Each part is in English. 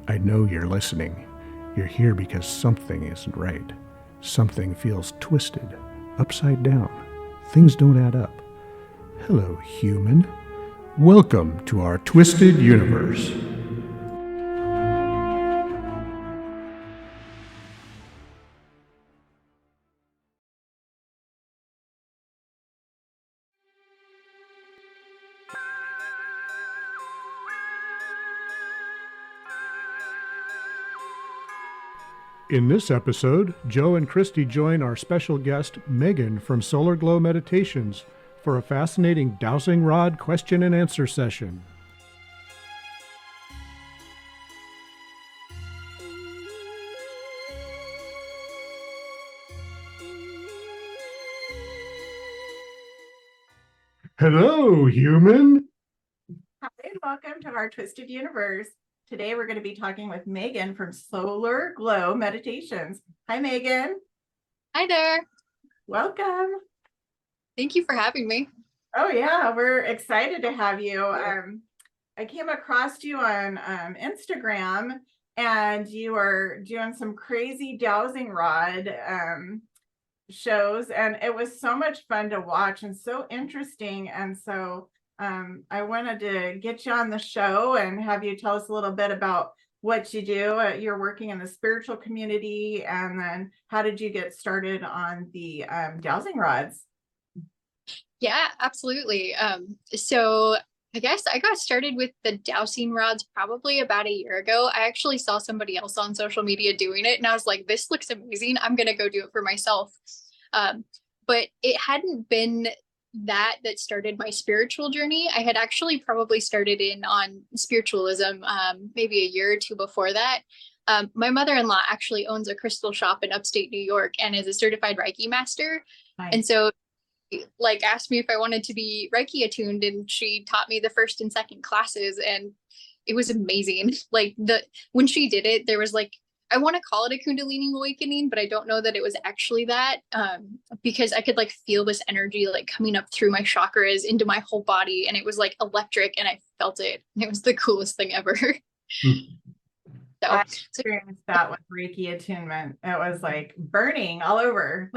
I know you're listening. You're here because something isn't right. Something feels twisted, upside down. Things don't add up. Hello, human. Welcome to our twisted universe. In this episode, Joe and Christy join our special guest, Megan from Solar Glow Meditations, for a fascinating dowsing rod question and answer session. Hello, human. Hi, and welcome to our Twisted Universe. Today we're going to be talking with Megan from Solar Glow Meditations. Hi, Megan. Hi there. Welcome. Thank you for having me. Oh, yeah, we're excited to have you. I came across you on Instagram, and you are doing some crazy dowsing rod shows, and it was so much fun to watch and so interesting. And so I wanted to get you on the show and have you tell us a little bit about what you do. You're working in the spiritual community, and then how did you get started on the dowsing rods? Yeah, absolutely. So I guess I got started with the dowsing rods probably about a year ago. I actually saw somebody else on social media doing it, and I was like, this looks amazing. I'm going to go do it for myself. But it hadn't been that started my spiritual journey. I had actually probably started in on spiritualism maybe a year or two before that. My mother-in-law actually owns a crystal shop in upstate New York and is a certified Reiki master. Nice. And so asked me if I wanted to be Reiki attuned, and she taught me the first and second classes, and it was amazing. When she did it, there was I want to call it a Kundalini awakening, but I don't know that it was actually that, because I could feel this energy coming up through my chakras into my whole body, and it was electric, and I felt it. It was the coolest thing ever. I experienced that with Reiki attunement. It was burning all over,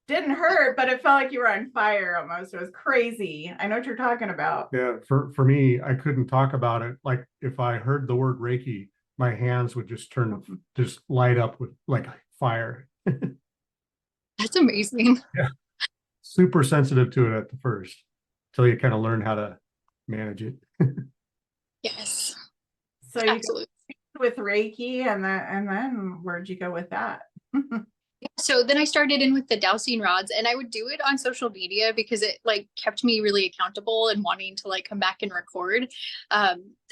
didn't hurt, but it felt like you were on fire almost. It was crazy. I know what you're talking about. Yeah, for me, I couldn't talk about it. If I heard the word Reiki, my hands would just light up with fire. That's amazing. Yeah. Super sensitive to it at the first, until you kind of learn how to manage it. Yes. So you absolutely with Reiki, and then where'd you go with that? So then I started in with the dowsing rods, and I would do it on social media because it kept me really accountable and wanting to come back and record.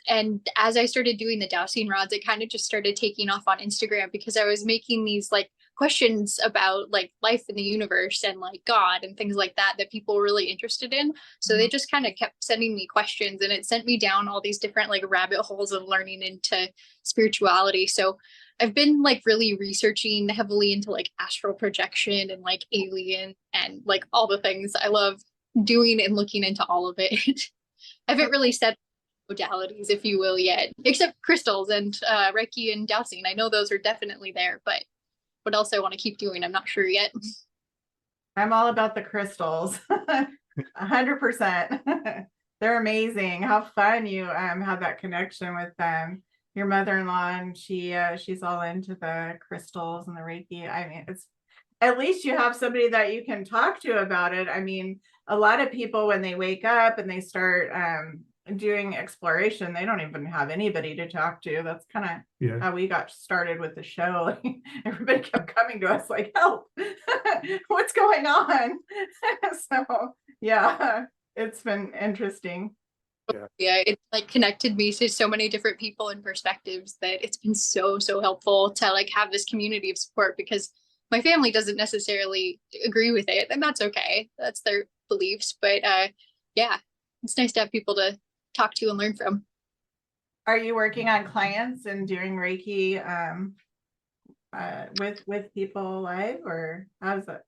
And as I started doing the dowsing rods, it kind of just started taking off on Instagram because I was making these questions about life in the universe and God and things like that people were really interested in. So they just kind of kept sending me questions, and it sent me down all these different rabbit holes of learning into spirituality. So I've been really researching heavily into astral projection and alien and all the things. I love doing and looking into all of it. I haven't really set modalities, if you will, yet, except crystals and Reiki and dowsing. I know those are definitely there, but what else I want to keep doing, I'm not sure yet. I'm all about the crystals. 100%. They're amazing. How fun you have that connection with them. Your mother-in-law, and she's all into the crystals and the Reiki. I mean, it's at least you have somebody that you can talk to about it. I mean, a lot of people, when they wake up and they start doing exploration, they don't even have anybody to talk to. That's kind of how we got started with the show. Everybody kept coming to us help. What's going on? So yeah, it's been interesting. Yeah, it connected me to so many different people and perspectives that it's been so helpful to have this community of support, because my family doesn't necessarily agree with it, and that's okay. That's their beliefs. But yeah, it's nice to have people to talk to and learn from. Are you working on clients and doing Reiki with people live, or how's it?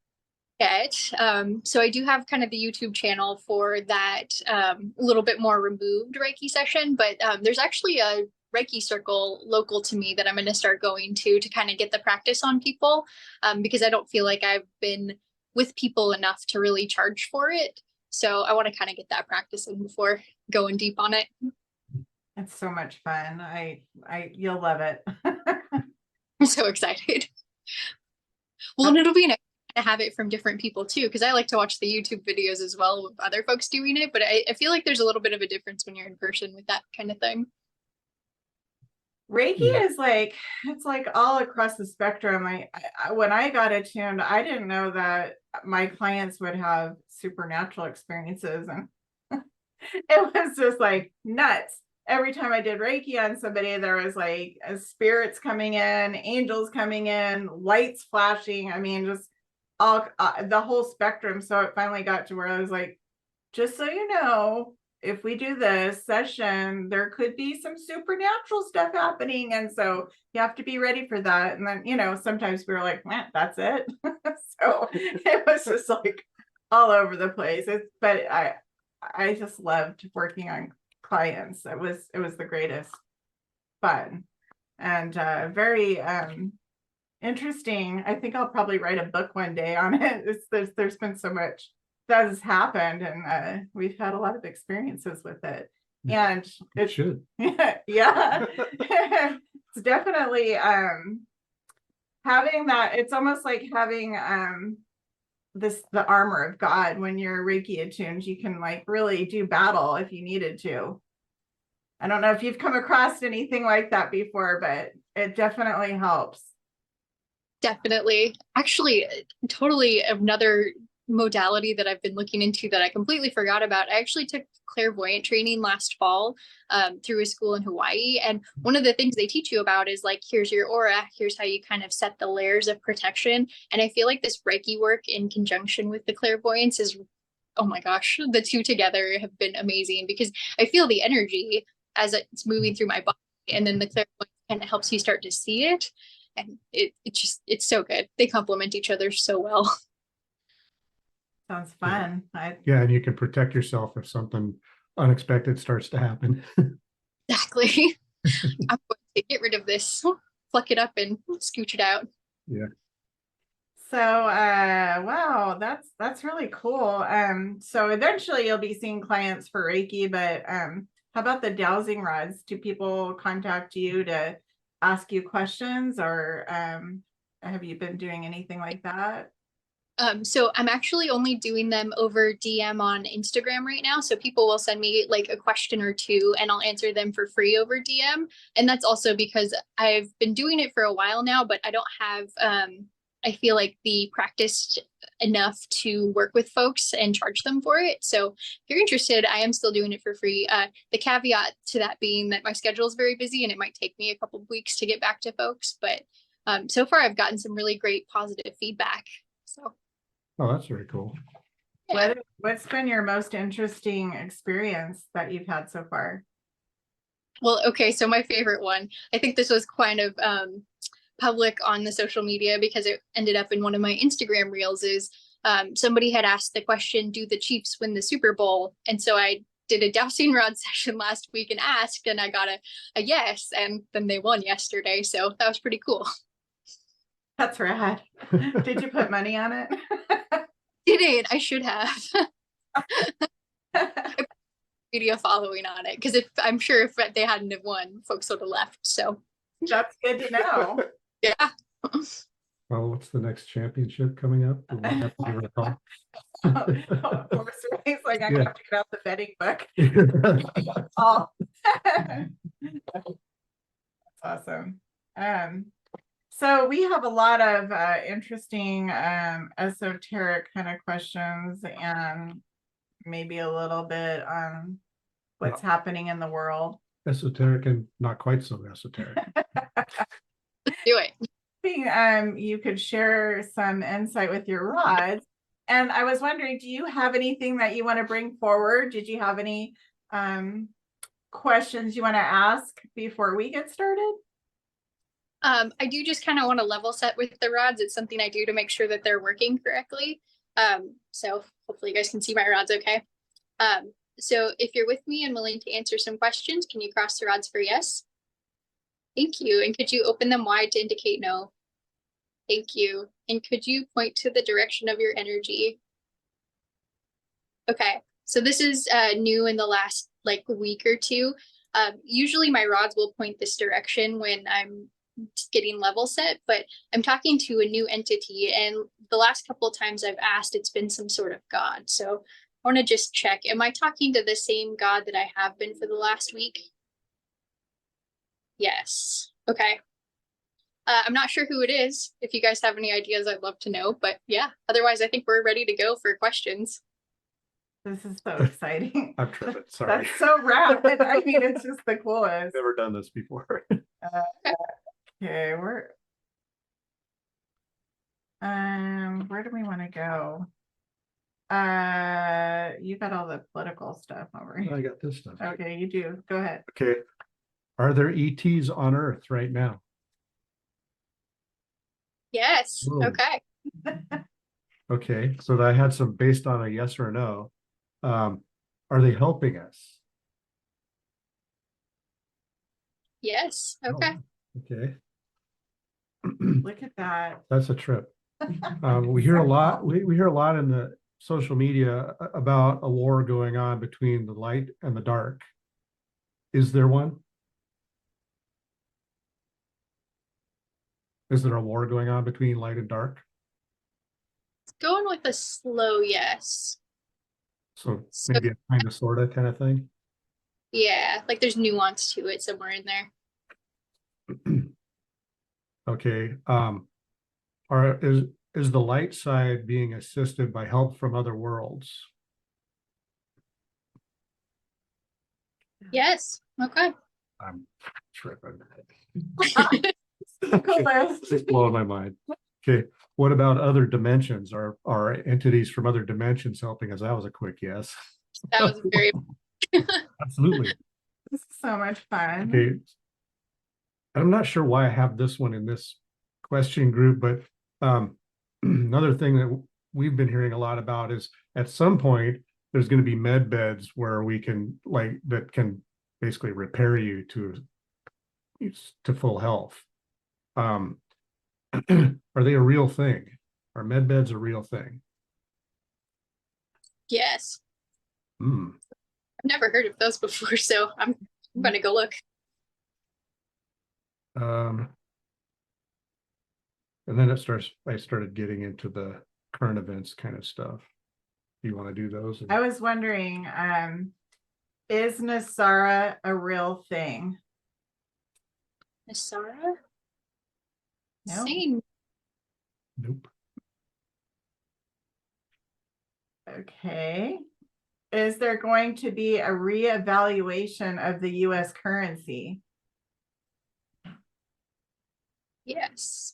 So I do have kind of the YouTube channel for that, a little bit more removed Reiki session, but there's actually a Reiki circle local to me that I'm going to start going to kind of get the practice on people, because I don't feel like I've been with people enough to really charge for it. So I want to kind of get that practice in before going deep on it. It's so much fun. You'll love it. I'm so excited. Well, and it'll be nice to have it from different people too, because I like to watch the YouTube videos as well with other folks doing it. But I feel like there's a little bit of a difference when you're in person with that kind of thing. Reiki is like, it's like all across the spectrum. When I got attuned, I didn't know that my clients would have supernatural experiences, and it was just like nuts. Every time I did Reiki on somebody, there was like spirits coming in, angels coming in, lights flashing. I mean, just all the whole spectrum. So it finally got to where I was like, just so you know, if we do this session, there could be some supernatural stuff happening. And so you have to be ready for that. And then, sometimes we were like, man, that's it. So it was just like all over the place. But I just loved working on clients. It was the greatest fun, and very interesting. I think I'll probably write a book one day on it. There's been so much that has happened, and we've had a lot of experiences with it. And it should. Yeah. It's definitely having that. It's almost like having the armor of God. When you're Reiki attuned, you can like really do battle if you needed to. I don't know if you've come across anything like that before, but it definitely helps. Definitely. Actually, totally another modality that I've been looking into that I completely forgot about. I actually took clairvoyant training last fall through a school in Hawaii. And one of the things they teach you about is like, here's your aura, here's how you kind of set the layers of protection. And I feel like this Reiki work in conjunction with the clairvoyance is, oh my gosh, the two together have been amazing, because I feel the energy as it's moving through my body. And then the clairvoyance kind of helps you start to see it. And it's so good. They complement each other so well. Sounds fun. Yeah, and you can protect yourself if something unexpected starts to happen. Exactly. I'm going to get rid of this, pluck it up and scooch it out. Yeah. So wow, that's really cool. So eventually you'll be seeing clients for Reiki, but how about the dowsing rods? Do people contact you to ask you questions, or have you been doing anything like that? So I'm actually only doing them over DM on Instagram right now. So people will send me like a question or two and I'll answer them for free over DM. And that's also because I've been doing it for a while now, but I don't have, I feel like the practice enough to work with folks and charge them for it. So if you're interested, I am still doing it for free. The caveat to that being that my schedule is very busy and it might take me a couple of weeks to get back to folks. But so far I've gotten some really great positive feedback. So. Oh, that's very cool. Yeah. What's been your most interesting experience that you've had so far? Well, okay, so my favorite one, I think this was kind of public on the social media because it ended up in one of my Instagram reels, is somebody had asked the question, do the Chiefs win the Super Bowl? And so I did a dowsing rod session last week and asked, and I got a yes, and then they won yesterday. So that was pretty cool. That's rad. Did you put money on it? Didn't. I should have. Media following on it, because if I'm sure if they hadn't have won, folks would have left. So that's good to know. Yeah. Well, what's the next championship coming up? Horse race, like I have to get out the betting book. Oh. That's awesome. So we have a lot of interesting esoteric kind of questions, and maybe a little bit on what's happening in the world. Esoteric and not quite so esoteric. Do it. You could share some insight with your rods. And I was wondering, do you have anything that you want to bring forward? Did you have any questions you want to ask before we get started? I do just kind of want to level set with the rods. It's something I do to make sure that they're working correctly. So hopefully you guys can see my rods okay. So if you're with me and willing to answer some questions, can you cross the rods for yes? Thank you. And could you open them wide to indicate no? Thank you. And could you point to the direction of your energy? Okay, so this is new in the last like week or two. Usually my rods will point this direction when I'm getting level set, but I'm talking to a new entity, and the last couple of times I've asked, it's been some sort of god. So I want to just check, am I talking to the same god that I have been for the last week? Yes. Okay. I'm not sure who it is. If you guys have any ideas, I'd love to know, but yeah, otherwise I think we're ready to go for questions. This is so exciting. I'm tripping. Sorry. That's so rapid. I mean, it's just the coolest. Never done this before. Okay, where do we want to go? You got all the political stuff over here. I got this stuff. Okay, you do. Go ahead. Okay. Are there ETs on Earth right now? Yes. Whoa. Okay. Okay. So I had some based on a yes or no. Are they helping us? Yes. Okay. Oh, okay. Look at that. That's a trip. We hear a lot. We hear a lot in the social media about a war going on between the light and the dark. Is there one? Is there a war going on between light and dark? Going with a slow yes. So So- maybe a kind of, sort of kind of thing. Yeah, like there's nuance to it somewhere in there. Okay. Is the light side being assisted by help from other worlds? Yes. Okay. I'm tripping. Coolest. It's blowing my mind. Okay. What about other dimensions? Are entities from other dimensions helping us? That was a quick yes. That was very Absolutely. This is so much fun. Okay. I'm not sure why I have this one in this question group, but another thing that we've been hearing a lot about is at some point there's going to be med beds where we can that can basically repair you to full health. Are they a real thing? Are med beds a real thing? yes. Hmm. I've never heard of those before, so I'm gonna go look. And then I started getting into the current events kind of stuff. Do you want to do those? I was wondering, is Nasara a real thing? Nasara? No. Same. Nope. Okay. Is there going to be a reevaluation of the US currency? Yes.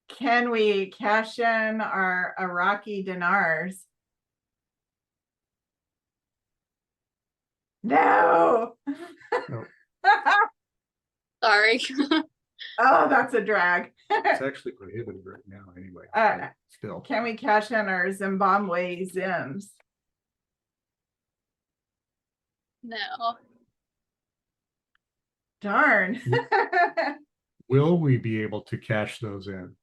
Can we cash in our Iraqi dinars? No. No. Sorry. Oh, that's a drag. It's actually prohibited right now anyway. Still. Can we cash in our Zimbabwe Zims? No. Darn. Will we be able to cash those in?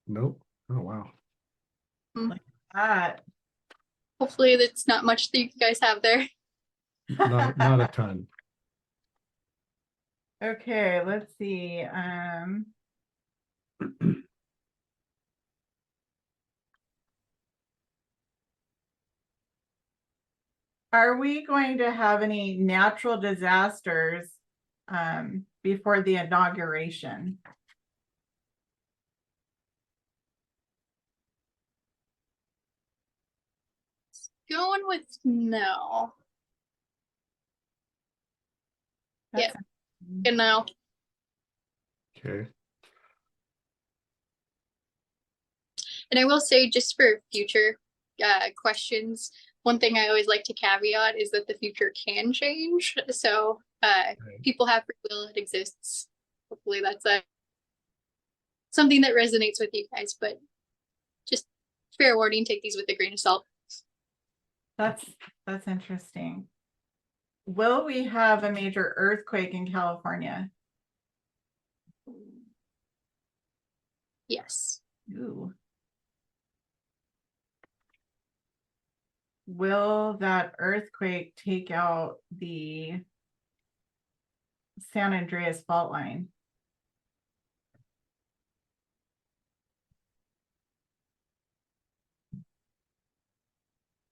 Nope. Oh, wow. Hopefully that's not much that you guys have there. Not a ton. Okay, let's see. Are we going to have any natural disasters before the inauguration? Going with no. That's And no. Okay. And I will say, just for future questions, one thing I always like to caveat is that the future can change. So people have free will, it exists. Hopefully that's something that resonates with you guys, but just fair warning, take these with a grain of salt. That's interesting. Will we have a major earthquake in California? Yes. Ooh. Will that earthquake take out the San Andreas fault line?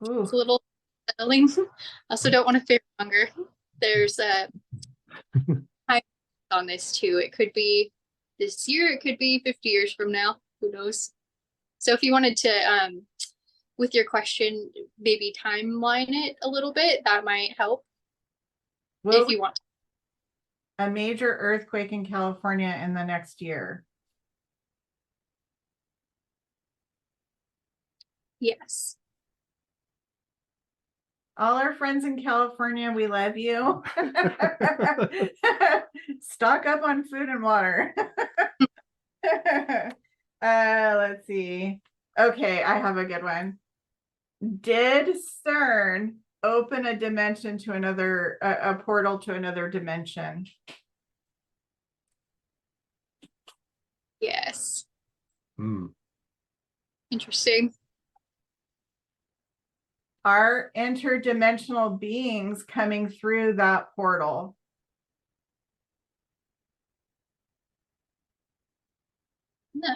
Ooh. It's a little settling. Also don't want to fear longer. There's a time on this too. It could be this year, it could be 50 years from now. Who knows? So if you wanted to with your question, maybe timeline it a little bit, that might help. Will if you want. a major earthquake in California in the next year? Yes. All our friends in California, we love you. Stock up on food and water. Let's see. Okay, I have a good one. Did CERN open a dimension to another, a portal to another dimension? Yes. Hmm. Interesting. Are interdimensional beings coming through that portal? No.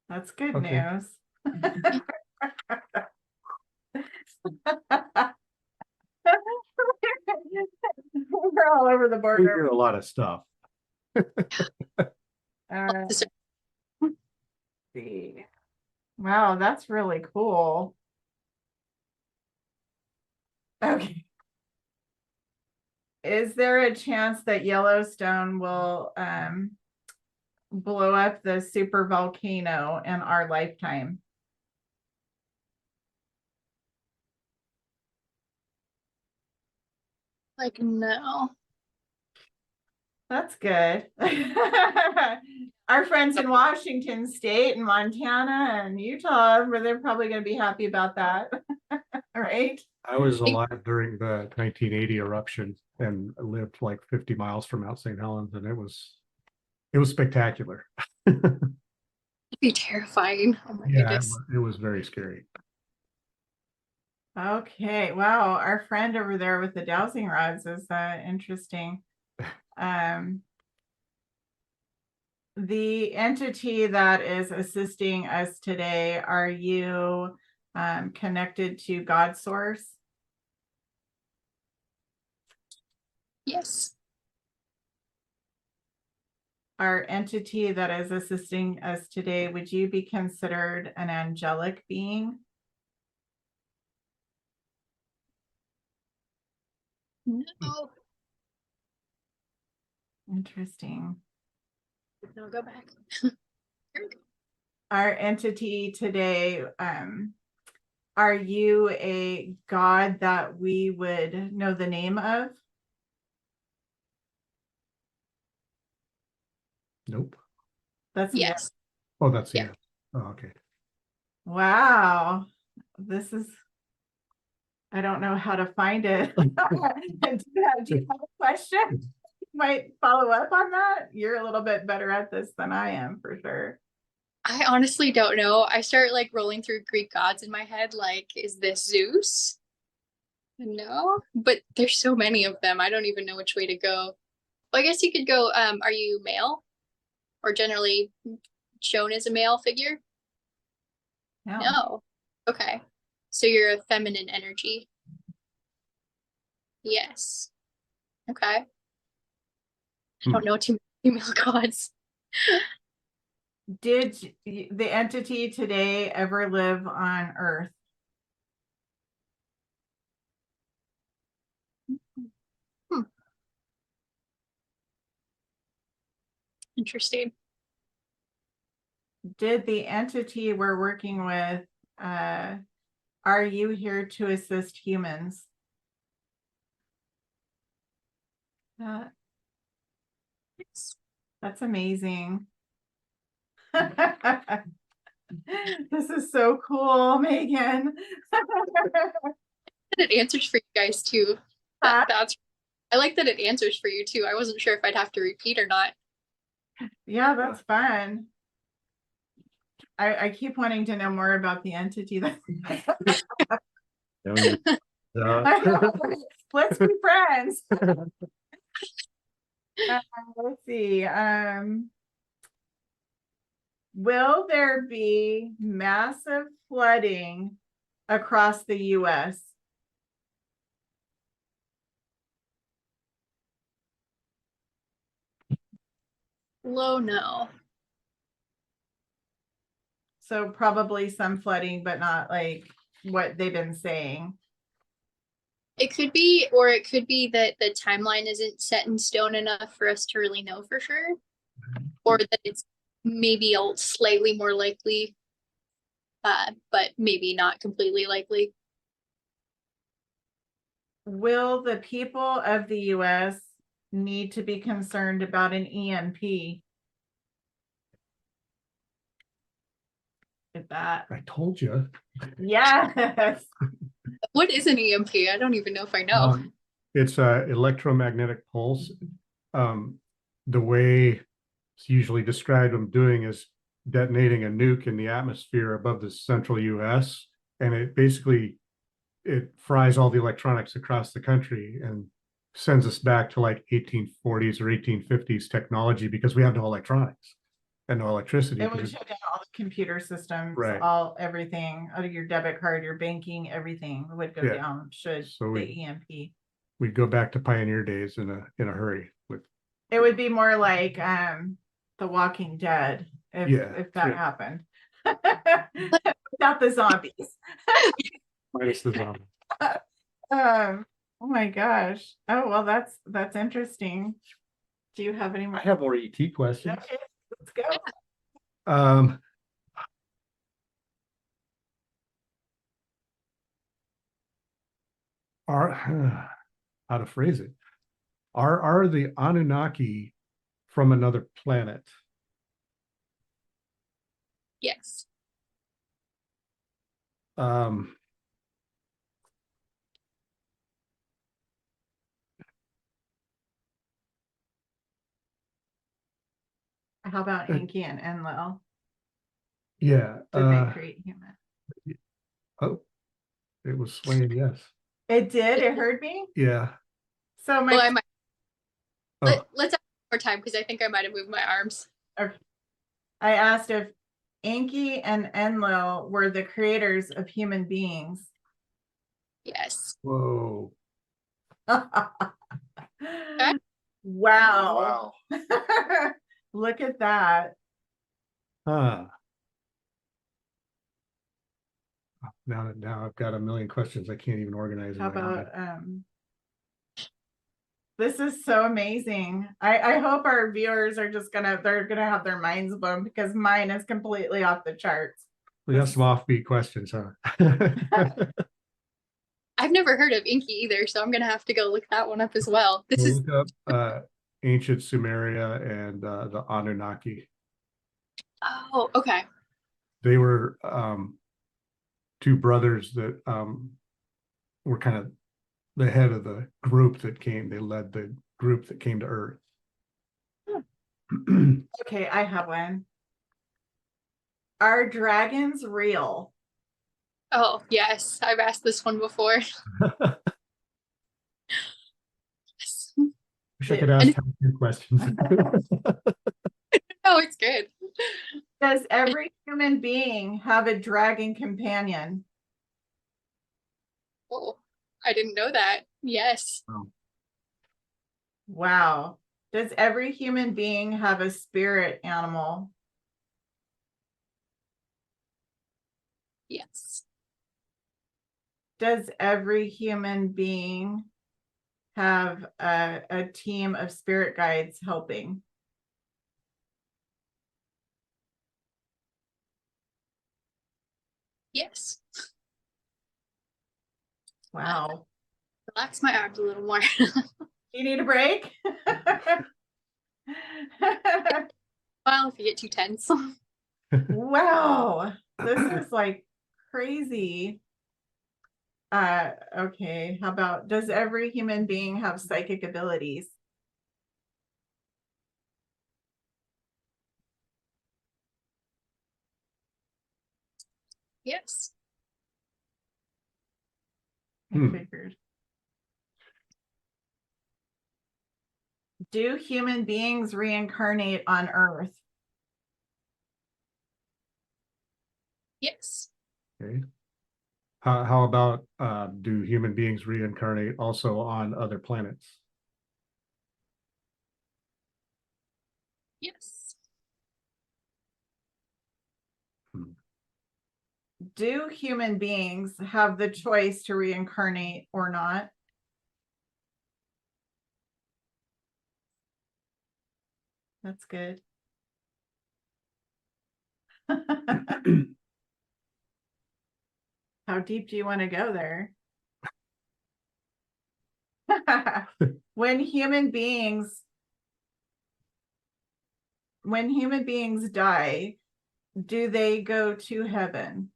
That's good Okay. news. We're all over the We border. hear a lot of stuff. See. Wow, that's really cool. Okay. Is there a chance that Yellowstone will blow up the super volcano in our lifetime? Like, no. That's good. Our friends in Washington State and Montana and Utah, where they're probably going to be happy about that. Right? I was alive during the 1980 eruption and lived like 50 miles from Mount St. Helens, and it was spectacular. It'd be terrifying. Oh my Yeah, goodness. it was very scary. Okay. Wow. Our friend over there with the dowsing rods is interesting. The entity that is assisting us today, are you connected to God source? Yes. Our entity that is assisting us today, would you be considered an angelic being? No. Interesting. No, go back. Our entity today, are you a God that we would know the name of? Nope. That's Yes. Oh, that's Yeah. yeah. Oh, okay. Wow. This is, I don't know how to find it. Do you have a question? You might follow up on that. You're a little bit better at this than I am, for sure. I honestly don't know. I start like rolling through Greek gods in my head. Like, is this Zeus? No, but there's so many of them. I don't even know which way to go. Well, I guess you could go, are you male or generally shown as a male figure? No. No. Okay. So you're a feminine energy. Yes. Okay. I don't know too many female gods. Did the entity today ever live on Earth? Hmm. Interesting. Did the entity we're working with, are you here to assist humans? Yes. That's amazing. This is so cool, Megan. It answers for you guys too. I like that it answers for you too. I wasn't sure if I'd have to repeat or not. Yeah, that's fun. I keep wanting to know more about the entity that I know. Let's be friends. Let's see. Will there be massive flooding across the US? Low no. So probably some flooding, but not like what they've been saying. It could be, or it could be that the timeline isn't set in stone enough for us to really know for sure, or that it's maybe slightly more likely, but maybe not completely likely. Will the people of the US need to be concerned about an EMP? At that. I told you. Yes. What is an EMP? I don't even know if I know. It's a electromagnetic pulse. The way it's usually described them doing is detonating a nuke in the atmosphere above the central US, and it basically fries all the electronics across the country and sends us back to like 1840s or 1850s technology, because we have no electronics and no electricity. It would shut down all the computer systems, Right. everything, your debit card, your banking, everything would go down should the EMP. We'd go back to pioneer days in a hurry. It would be more like The Walking Dead if that happened. Without the zombies. Minus the zombies. Oh my gosh. Oh well, that's interesting. Do you have any more? I have more ET questions. Okay, let's go. How to phrase it? Are the Anunnaki from another planet? Yes. How about Enki and Enlil? Yeah. Did they create human? Oh, it was swaying yes. It did? It heard me? Yeah. So well, I might let's have more time because I think I might have moved my arms. Okay. I asked if Enki and Enlil were the creators of human beings. Yes. Whoa. Wow. Look at that. Now I've got a million questions I can't even organize. How about this is so amazing. I hope our viewers are they're gonna have their minds blown because mine is completely off the charts. We have some offbeat questions, huh? I've never heard of Enki either, so I'm gonna have to go look that one up as well. Look up ancient Sumeria and the Anunnaki. Oh, okay. They were two brothers that were kind of the head of the group that came. They led the group that came to Earth. Okay, I have one. Are dragons real? Oh, yes. I've asked this one before. Yes. Wish I could ask two questions. No, it's good. Does every human being have a dragon companion? Oh, I didn't know that. Yes. Wow. Does every human being have a spirit animal? Yes. Does every human being have a team of spirit guides helping? Yes. Wow. Relax my arms a little more. You need a break? Well, if you get too tense. Wow. This is like crazy. Okay, how about, does every human being have psychic abilities? Yes. I Hmm. figured. Do human beings reincarnate on Earth? Yes. Okay. How about do human beings reincarnate also on other planets? Yes. Hmm. Do human beings have the choice to reincarnate or not? That's good. How deep do you want to go there? When human beings die, do they go to heaven?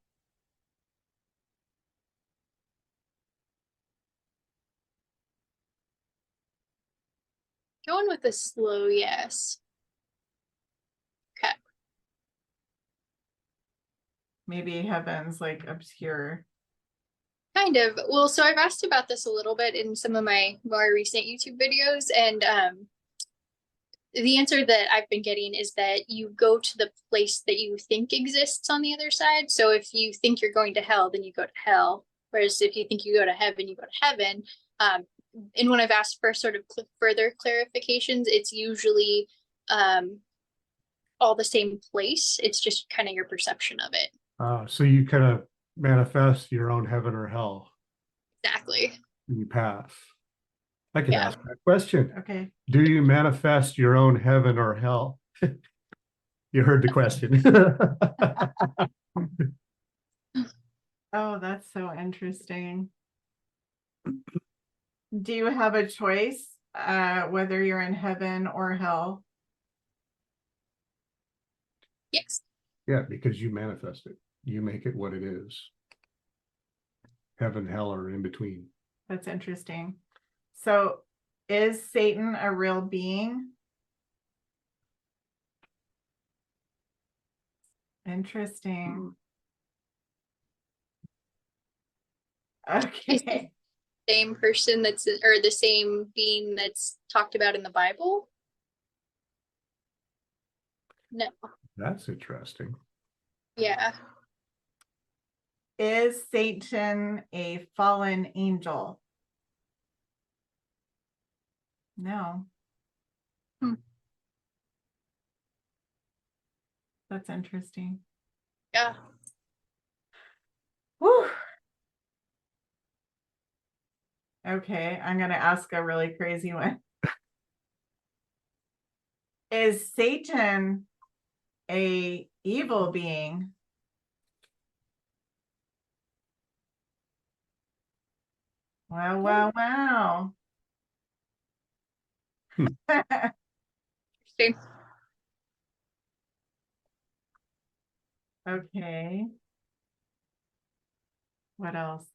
Going with a slow yes. Okay. Maybe heaven's like obscure. Kind of. Well, so I've asked about this a little bit in some of my more recent YouTube videos, and the answer that I've been getting is that you go to the place that you think exists on the other side. So if you think you're going to hell, then you go to hell. Whereas if you think you go to heaven, you go to heaven. And when I've asked for sort of further clarifications, it's usually all the same place. It's just kind of your perception of it. So you kind of manifest your own heaven or hell Exactly. when you pass. I could Yeah. ask that question. Okay. Do you manifest your own heaven or hell? You heard the question. Oh, that's so interesting. Do you have a choice whether you're in heaven or hell? Yes. Yeah, because you manifest it. You make it what it is. Heaven, hell, or in between. That's interesting. So is Satan a real being? Interesting. Okay. Same person that's, or the same being that's talked about in the Bible? No. That's interesting. Yeah. Is Satan a fallen angel? No. Hmm. That's interesting. Yeah. Whew. Okay, I'm going to ask a really crazy one. Is Satan a evil being? Wow, wow, wow. Interesting. Okay. What else?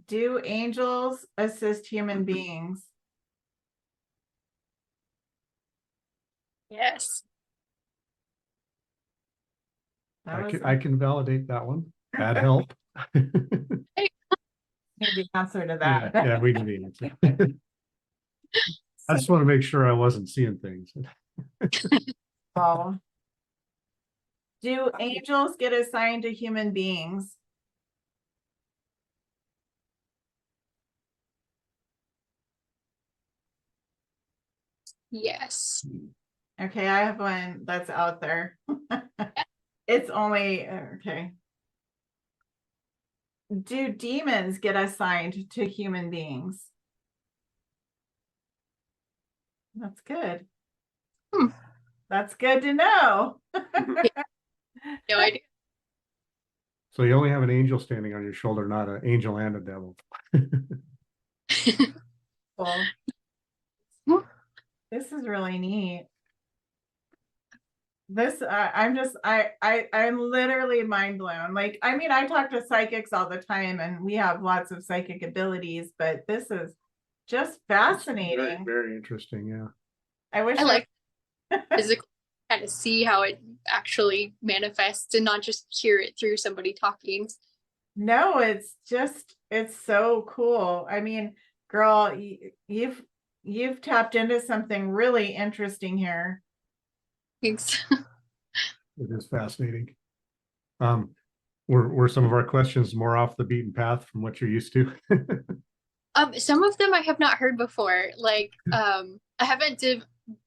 Do angels assist human beings? Yes. That was I can validate that one. Bad help. need the answer to Yeah, that. yeah, we can the answer. I just want to make sure I wasn't seeing things. Oh. Do angels get assigned to human beings? Yes. Okay, I have one that's out there. It's only okay. Do demons get assigned to human beings? That's good. Hmm. That's good to know. No idea. So you only have an angel standing on your shoulder, not an angel and a devil. Cool. This is really neat. I'm literally mind blown. Like, I mean, I talk to psychics all the time and we have lots of psychic abilities, but this is just fascinating. Very, very interesting. Yeah. I wish I like physical, kind of see how it actually manifests and not just hear it through somebody talking. No, it's so cool. I mean, girl, you've tapped into something really interesting here. Thanks. It is fascinating. Were some of our questions more off the beaten path from what you're used to? Some of them I have not heard before. Like, I haven't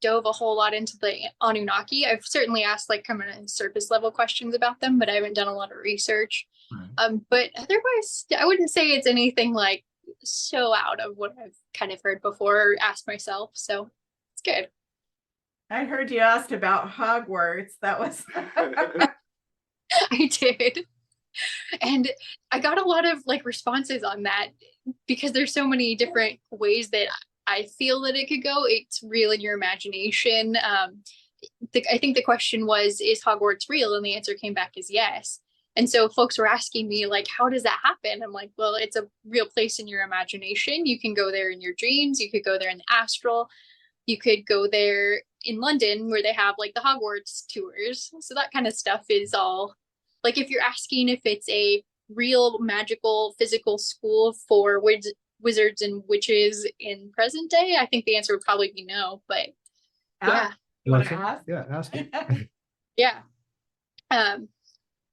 dove a whole lot into the Anunnaki. I've certainly asked like kind of surface level questions about them, but I haven't done a lot of research. Right. But otherwise, I wouldn't say it's anything like so out of what I've kind of heard before or asked myself. So it's good. I heard you asked about Hogwarts. That was I did. And I got a lot of like responses on that because there's so many different ways that I feel that it could go. It's real in your imagination. I think the question was, is Hogwarts real? And the answer came back as yes. And so folks were asking me like, how does that happen? I'm like, well, it's a real place in your imagination. You can go there in your dreams. You could go there in the astral. You could go there in London where they have like the Hogwarts tours. So that kind of stuff is all like, if you're asking if it's a real magical physical school for wizards and witches in present day, I think the answer would probably be no. But yeah. You want to ask? Yeah, ask it. Yeah.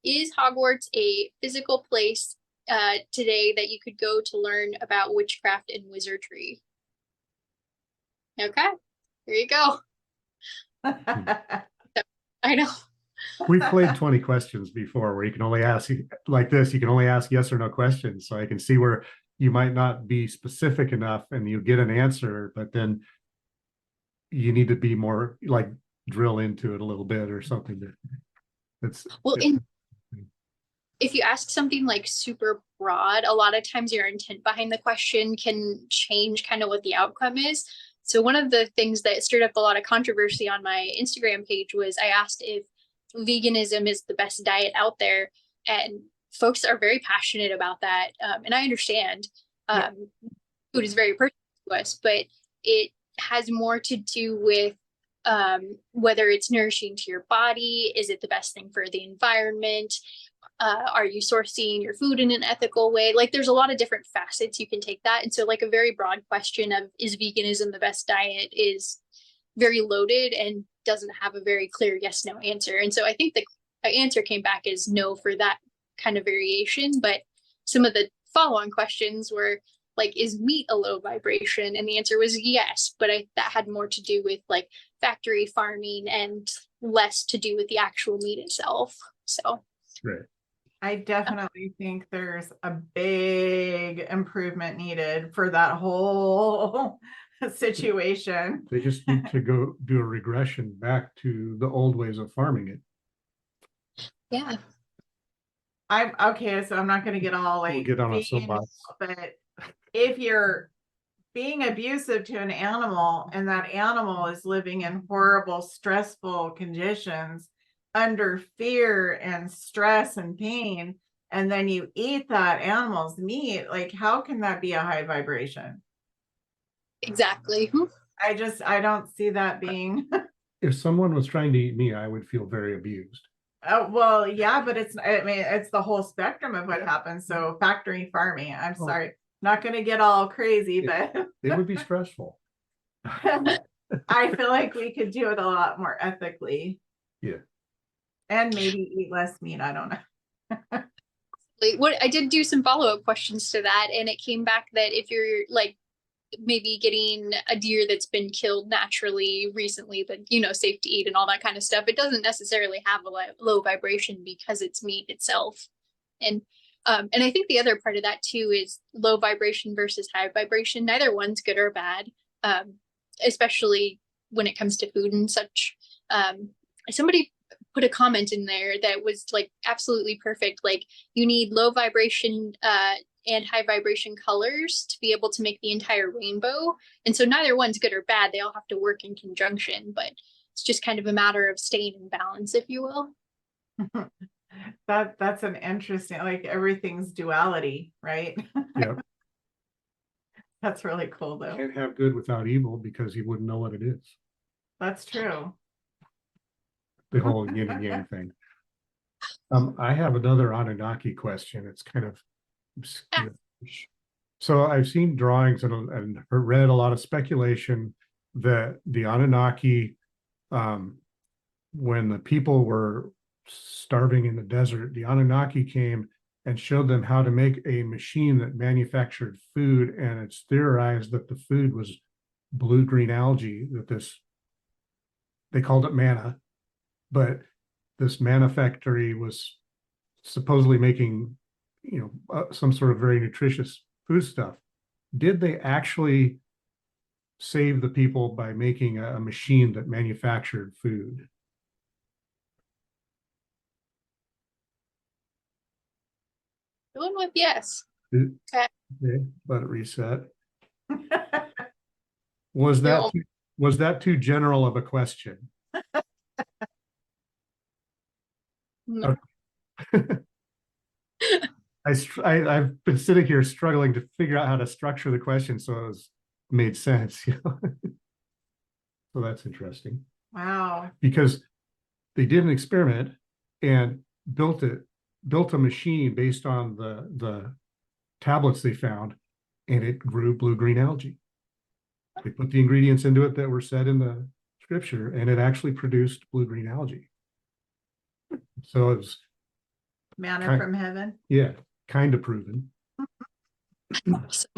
Is Hogwarts a physical place today that you could go to learn about witchcraft and wizardry? Okay, there you go. I know. We've played 20 questions before where you can only ask like this, you can only ask yes or no questions. So I can see where you might not be specific enough and you get an answer, but then you need to be more like drill into it a little bit or something. That's well, if you ask something like super broad, a lot of times your intent behind the question can change kind of what the outcome is. So one of the things that stirred up a lot of controversy on my Instagram page was I asked if veganism is the best diet out there, and folks are very passionate about that, and I understand. Food is very personal to us, but it has more to do with whether it's nourishing to your body. Is it the best thing for the environment? Are you sourcing your food in an ethical way? Like, there's a lot of different facets you can take that. And so like a very broad question of is veganism the best diet is very loaded and doesn't have a very clear yes no answer. And so I think the answer came back as no for that kind of variation. But some of the follow-on questions were like, is meat a low vibration? And the answer was yes, but that had more to do with like factory farming and less to do with the actual meat itself. So right. I definitely think there's a big improvement needed for that whole situation. They just need to go do a regression back to the old ways of farming it. Yeah. I'm okay, so I'm not going to get all like we'll get on a soapbox. But if you're being abusive to an animal and that animal is living in horrible, stressful conditions under fear and stress and pain, and then you eat that animal's meat, like how can that be a high vibration? Exactly. I don't see that being. If someone was trying to eat me, I would feel very abused. Oh, well, yeah, but it's the whole spectrum of what happens. So factory farming, I'm sorry, not going to get all crazy, but it would be stressful. I feel like we could do it a lot more ethically. Yeah. And maybe eat less meat. I don't know. What I did do some follow-up questions to that, and it came back that if you're like maybe getting a deer that's been killed naturally recently, but safe to eat and all that kind of stuff, it doesn't necessarily have a low vibration because it's meat itself. And I think the other part of that too is low vibration versus high vibration. Neither one's good or bad, especially when it comes to food and such. Somebody put a comment in there that was like absolutely perfect. Like, you need low vibration and high vibration colors to be able to make the entire rainbow. And so neither one's good or bad. They all have to work in conjunction. But It's just kind of a matter of staying in balance, if you will. That's an interesting, like everything's duality, right? Yep. That's really cool though. Can't have good without evil because he wouldn't know what it is. That's true. The whole yin and yang thing. I have another Anunnaki question. It's kind of obscure. So I've seen drawings and read a lot of speculation that the Anunnaki, when the people were starving in the desert, the Anunnaki came and showed them how to make a machine that manufactured food. And it's theorized that the food was blue-green algae, they called it manna, but this manna factory was supposedly making, some sort of very nutritious food stuff. Did they actually save the people by making a machine that manufactured food? Going with yes. Okay, Okay. let it reset. Was that too general of a question? No. I've been sitting here struggling to figure out how to structure the question so it made sense. So that's interesting. Wow. Because they did an experiment and built a machine based on the tablets they found, and it grew blue-green algae. They put the ingredients into it that were said in the scripture, and it actually produced blue-green algae. So it was Manna from heaven. Yeah, kind of proven. Awesome.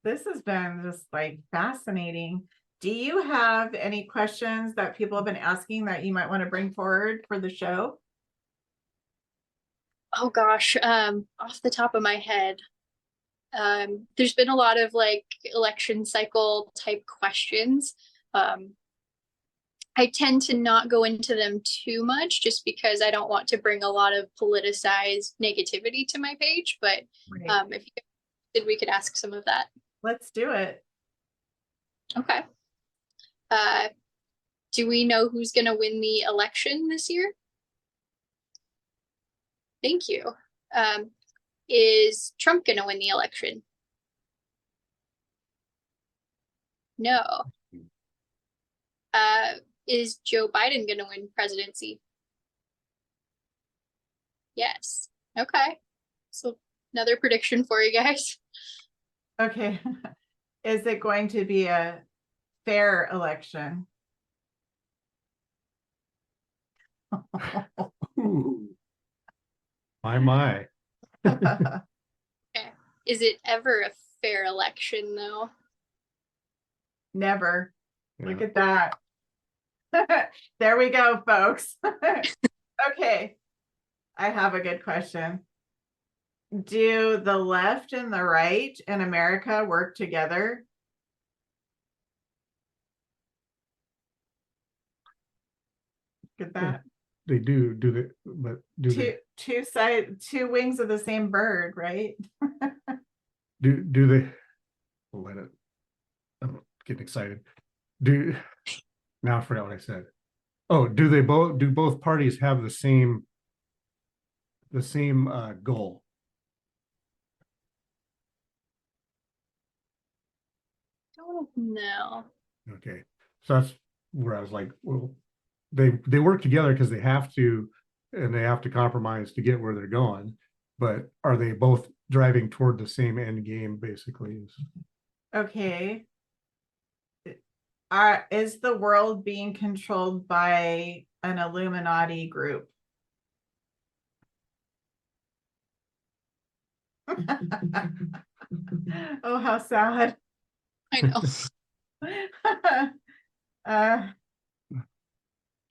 This has been just like fascinating. Do you have any questions that people have been asking that you might want to bring forward for the show? Oh gosh, off the top of my head, there's been a lot of like election cycle type questions. I tend to not go into them too much just because I don't want to bring a lot of politicized negativity to my page. But if you did, we could ask some of that. Let's do it. Okay. Do we know who's going to win the election this year? Thank you. Is Trump going to win the election? No. Is Joe Biden going to win presidency? Yes. Okay. So another prediction for you guys. Okay. Is it going to be a fair election? Ooh. My. Okay. Is it ever a fair election though? Never. Yeah. Look at that. There we go, folks. Okay. I have a good question. Do the left and the right in America work together? Look at that. They do they? But do they? Two wings of the same bird, right? Do they? We'll let it. I'm getting excited. Now I forgot what I said. Oh, do both parties have the same goal? Don't know. Okay, so that's where I was like, well, they work together because they have to, and they have to compromise to get where they're going. But are they both driving toward the same end game, basically? Okay. Is the world being controlled by an Illuminati group? Oh, how sad. I know.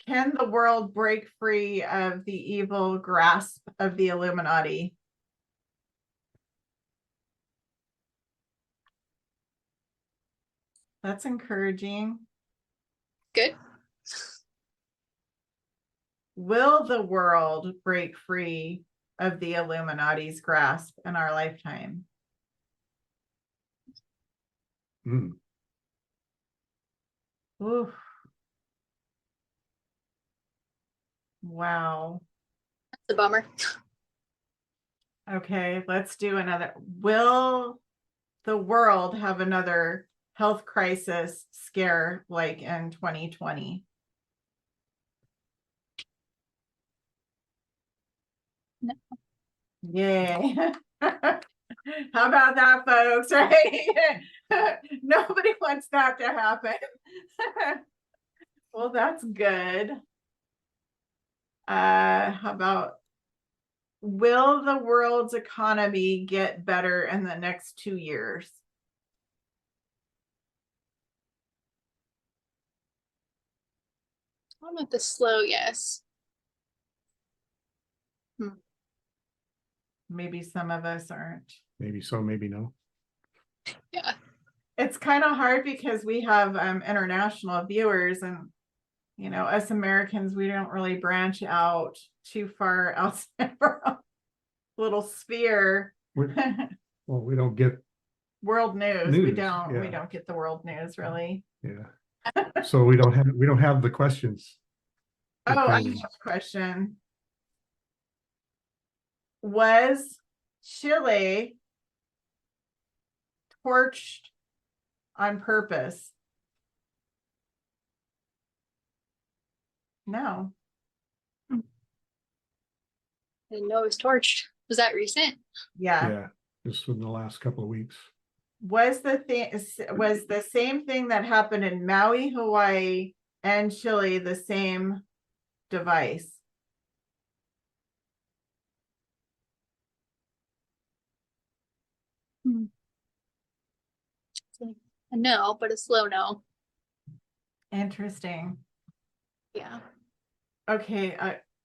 Can the world break free of the evil grasp of the Illuminati? That's encouraging. Good. Will the world break free of the Illuminati's grasp in our lifetime? Mm. Oof. Wow. That's a bummer. Okay, let's do another. Will the world have another health crisis scare like in 2020? No. Yay. How about that, folks? Right? Nobody wants that to happen. Well, that's good. How about, will the world's economy get better in the next 2 years? I'm with the slow yes. Maybe some of us aren't. Maybe so, maybe no. Yeah. It's kind of hard because we have international viewers, and you know, us Americans, we don't really branch out too far outside of our little sphere. Well, we don't get World news. We News, yeah. don't get the world news really. yeah. So we don't have the questions. Oh, I have pertaining. a question. Was Chile torched on purpose? No. I didn't know it was torched. Was that recent? Yeah. Yeah, just in the last couple of weeks. Was the same thing that happened in Maui, Hawaii, and Chile the same device? It's like a no, but a slow no. Interesting. Yeah. Okay,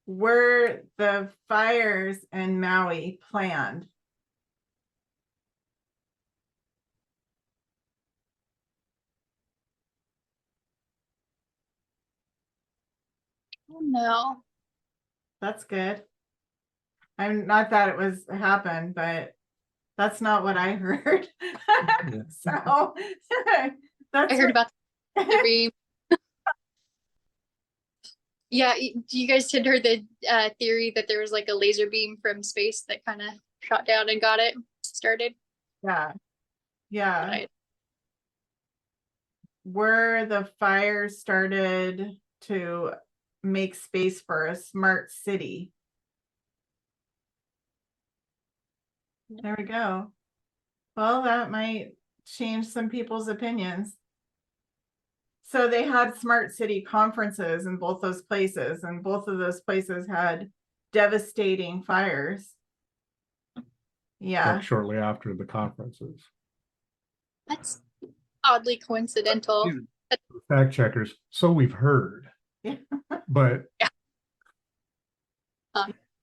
were the fires in Maui planned? Oh no. That's good. I'm not that it was happened, but that's not what I heard. So that's I heard about the beam. Yeah, you guys had heard the theory that there was like a laser beam from space that kind of shot down and got it started. yeah. Yeah. Right. Were the fires started to make space for a smart city? There we go. Well, that might change some people's opinions. So they had smart city conferences in both those places, and both of those places had devastating fires. Yeah. Like shortly after the conferences. That's oddly coincidental. Fact checkers. So we've heard. Yeah. But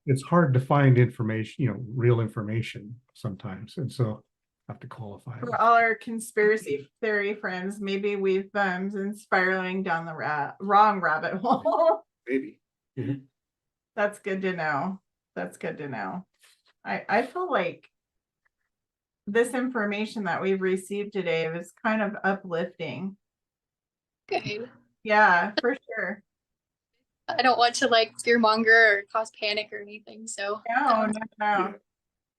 it's hard to find information, real information sometimes. And so I have to qualify. For all our conspiracy theory friends, maybe we've been spiraling down the wrong rabbit hole. Maybe. Yeah. That's good to know. That's good to know. I feel like this information that we've received today was kind of uplifting. Good. Yeah, for sure. I don't want to like fearmonger or cause panic or anything. So No.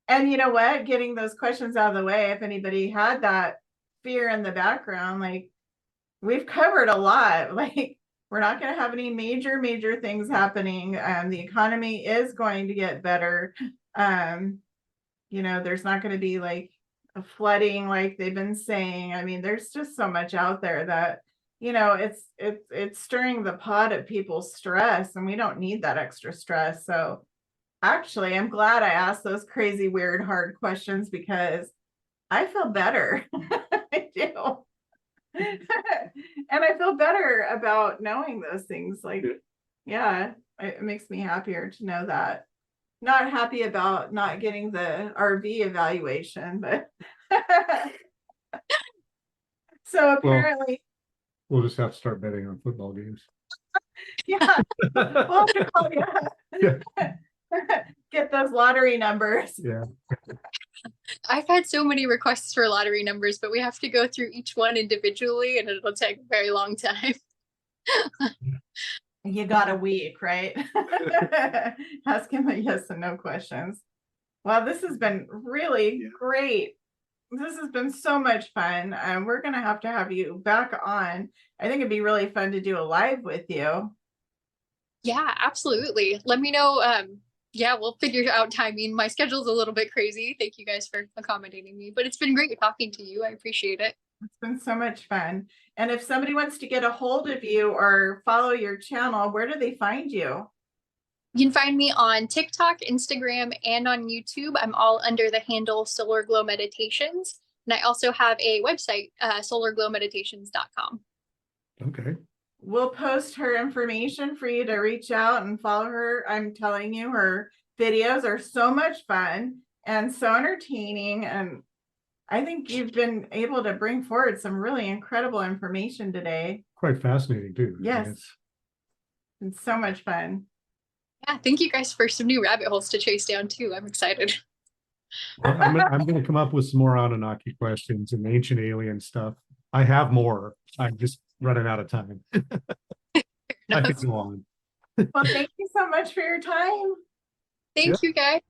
And you know what? Getting those questions out of the way, if anybody had that fear in the background, like we've covered a lot. Like we're not going to have any major things happening. The economy is going to get better. There's not going to be like a flooding like they've been saying. I mean, there's just so much out there that it's stirring the pot of people's stress, and we don't need that extra stress. So actually, I'm glad I asked those crazy, weird, hard questions because I feel better. I do. And I feel better about knowing those things. Like, yeah, it makes me happier to know that. Not happy about not getting the RV evaluation, but so apparently, we'll just have to start betting on football games. yeah. Well, yeah. Get those lottery numbers. Yeah. I've had so many requests for lottery numbers, but we have to go through each one individually and it'll take a very long time. You got a week, right? Ask him a yes and no questions. Well, this has been really great. This has been so much fun. We're going to have you back on. I think it'd be really fun to do a live with you. Yeah, absolutely. Let me know. Yeah, we'll figure out timing. My schedule's a little bit crazy. Thank you guys for accommodating me, but it's been great talking to you. I appreciate it. It's been so much fun. And if somebody wants to get a hold of you or follow your channel, where do they find you? You can find me on TikTok, Instagram, and on YouTube. I'm all under the handle Solar Glow Meditations. And I also have a website, solarglowmeditations.com. Okay. We'll post her information for you to reach out and follow her. I'm telling you, her videos are so much fun and so entertaining. And I think you've been able to bring forward some really incredible information today. Quite fascinating too. Yes. It's so much fun. Yeah, thank you guys for some new rabbit holes to chase down too. I'm excited. Well, I'm going to come up with some more Anunnaki questions and ancient alien stuff. I have more. I'm just running out of time. I could go on. Well, thank you so much for your time. Thank you guys.